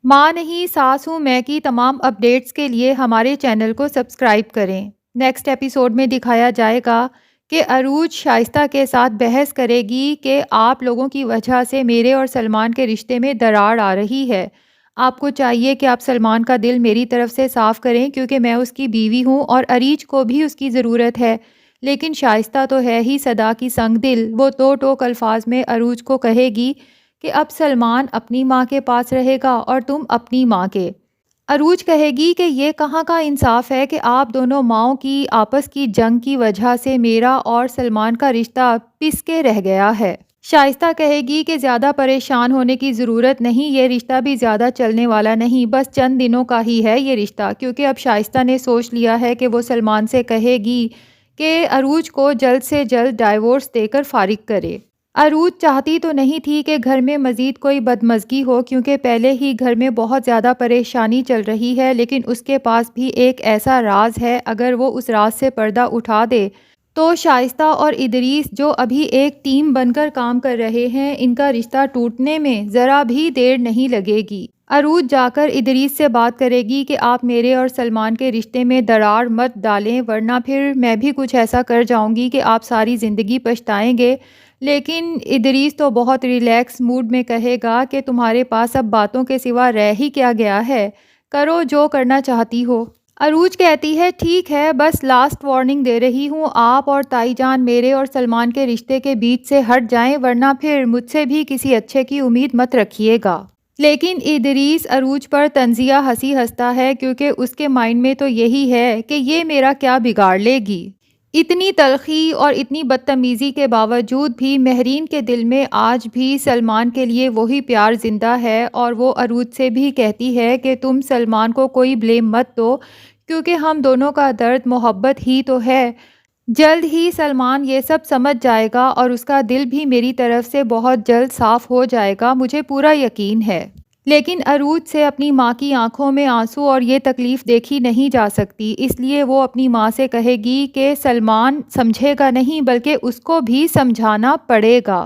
ماں نہیں ساس ہوں میں کی تمام اپڈیٹس کے لیے ہمارے چینل کو سبسکرائب کریں۔ نیکسٹ ایپیسوڈ میں دکھایا جائے گا کہ عروج شائستہ کے ساتھ بحث کرے گی کہ آپ لوگوں کی وجہ سے میرے اور سلمان کے رشتے میں دراڑ آ رہی ہے۔ آپ کو چاہیے کہ آپ سلمان کا دل میری طرف سے صاف کریں کیونکہ میں اس کی بیوی ہوں اور عریج کو بھی اس کی ضرورت ہے، لیکن شائستہ تو ہے ہی صدا کی سنگ دل۔ وہ دو ٹوک الفاظ میں عروج کو کہے گی کہ اب سلمان اپنی ماں کے پاس رہے گا اور تم اپنی ماں کے۔ عروج کہے گی کہ یہ کہاں کا انصاف ہے کہ آپ دونوں ماؤں کی آپس کی جنگ کی وجہ سے میرا اور سلمان کا رشتہ پس کے رہ گیا ہے۔ شائستہ کہے گی کہ زیادہ پریشان ہونے کی ضرورت نہیں، یہ رشتہ بھی زیادہ چلنے والا نہیں، بس چند دنوں کا ہی ہے یہ رشتہ، کیونکہ اب شائستہ نے سوچ لیا ہے کہ وہ سلمان سے کہے گی کہ عروج کو جلد سے جلد ڈائیورس دے کر فارغ کرے۔ عروج چاہتی تو نہیں تھی کہ گھر میں مزید کوئی بدمزگی ہو کیونکہ پہلے ہی گھر میں بہت زیادہ پریشانی چل رہی ہے، لیکن اس کے پاس بھی ایک ایسا راز ہے، اگر وہ اس راز سے پردہ اٹھا دے تو شائستہ اور ادریس جو ابھی ایک ٹیم بن کر کام کر رہے ہیں، ان کا رشتہ ٹوٹنے میں ذرا بھی دیر نہیں لگے گی۔ عروج جا کر ادریس سے بات کرے گی کہ آپ میرے اور سلمان کے رشتے میں دراڑ مت ڈالیں ورنہ پھر میں بھی کچھ ایسا کر جاؤں گی کہ آپ ساری زندگی پچھتائیں گے۔ لیکن ادریس تو بہت ریلیکس موڈ میں کہے گا کہ تمہارے پاس اب باتوں کے سوا رہ ہی کیا گیا ہے، کرو جو کرنا چاہتی ہو۔ عروج کہتی ہے ٹھیک ہے، بس لاسٹ وارننگ دے رہی ہوں، آپ اور تائی جان میرے اور سلمان کے رشتے کے بیچ سے ہٹ جائیں ورنہ پھر مجھ سے بھی کسی اچھے کی امید مت رکھیے گا۔ لیکن ادریس عروج پر طنزیہ ہنسی ہنستا ہے کیونکہ اس کے مائنڈ میں تو یہی ہے کہ یہ میرا کیا بگاڑ لے گی۔ اتنی تلخی اور اتنی بدتمیزی کے باوجود بھی مہرین کے دل میں آج بھی سلمان کے لیے وہی پیار زندہ ہے اور وہ عروج سے بھی کہتی ہے کہ تم سلمان کو کوئی بلیم مت دو کیونکہ ہم دونوں کا درد محبت ہی تو ہے۔ جلد ہی سلمان یہ سب سمجھ جائے گا اور اس کا دل بھی میری طرف سے بہت جلد صاف ہو جائے گا، مجھے پورا یقین ہے۔ لیکن عروج سے اپنی ماں کی آنکھوں میں آنسو اور یہ تکلیف دیکھی نہیں جا سکتی، اس لیے وہ اپنی ماں سے کہے گی کہ سلمان سمجھے گا نہیں بلکہ اس کو بھی سمجھانا پڑے گا،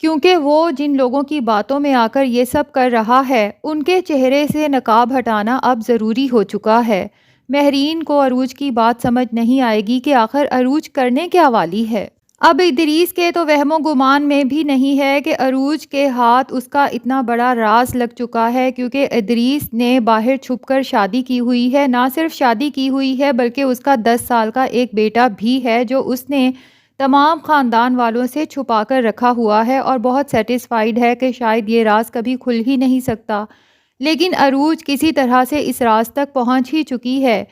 کیونکہ وہ جن لوگوں کی باتوں میں آ کر یہ سب کر رہا ہے ان کے چہرے سے نقاب ہٹانا اب ضروری ہو چکا ہے۔ مہرین کو عروج کی بات سمجھ نہیں آئے گی کہ آخر عروج کرنے کیا والی ہے۔ اب ادریس کے تو وہم و گمان میں بھی نہیں ہے کہ عروج کے ہاتھ اس کا اتنا بڑا راز لگ چکا ہے، کیونکہ ادریس نے باہر چھپ کر شادی کی ہوئی ہے، نہ صرف شادی کی ہوئی ہے بلکہ اس کا 10 سال کا ایک بیٹا بھی ہے جو اس نے تمام خاندان والوں سے چھپا کر رکھا ہوا ہے اور بہت سیٹسفائیڈ ہے کہ شاید یہ راز کبھی کھل ہی نہیں سکتا۔ لیکن عروج کسی طرح سے اس راز تک پہنچ ہی چکی ہے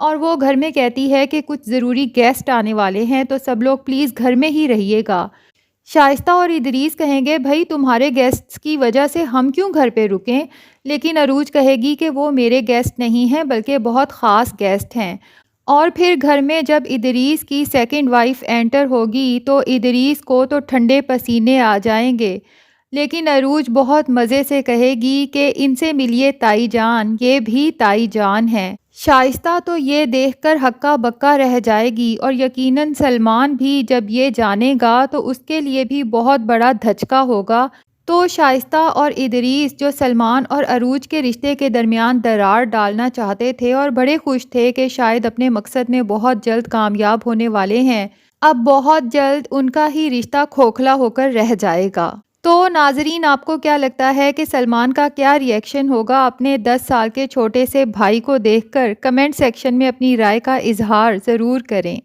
اور وہ گھر میں کہتی ہے کہ کچھ ضروری گیسٹ آنے والے ہیں تو سب لوگ پلیز گھر میں ہی رہیے گا۔ شائستہ اور ادریس کہیں گے بھائی تمہارے گیسٹس کی وجہ سے ہم کیوں گھر پہ رکیں، لیکن عروج کہے گی کہ وہ میرے گیسٹ نہیں ہیں بلکہ بہت خاص گیسٹ ہیں۔ اور پھر گھر میں جب ادریس کی سیکنڈ وائف انٹر ہوگی تو ادریس کو تو ٹھنڈے پسینے آ جائیں گے، لیکن عروج بہت مزے سے کہے گی کہ ان سے ملیے تائی جان، یہ بھی تائی جان ہیں۔ شائستہ تو یہ دیکھ کر ہکا بکا رہ جائے گی اور یقیناً سلمان بھی جب یہ جانے گا تو اس کے لیے بھی بہت بڑا دھچکا ہوگا۔ تو شائستہ اور ادریس جو سلمان اور عروج کے رشتے کے درمیان دراڑ ڈالنا چاہتے تھے اور بڑے خوش تھے کہ شاید اپنے مقصد میں بہت جلد کامیاب ہونے والے ہیں، اب بہت جلد ان کا ہی رشتہ کھوکھلا ہو کر رہ جائے گا۔ تو ناظرین آپ کو کیا لگتا ہے کہ سلمان کا کیا ری ایکشن ہوگا اپنے 10 سال کے چھوٹے سے بھائی کو دیکھ کر؟ کمنٹ سیکشن میں اپنی رائے کا اظہار ضرور کریں۔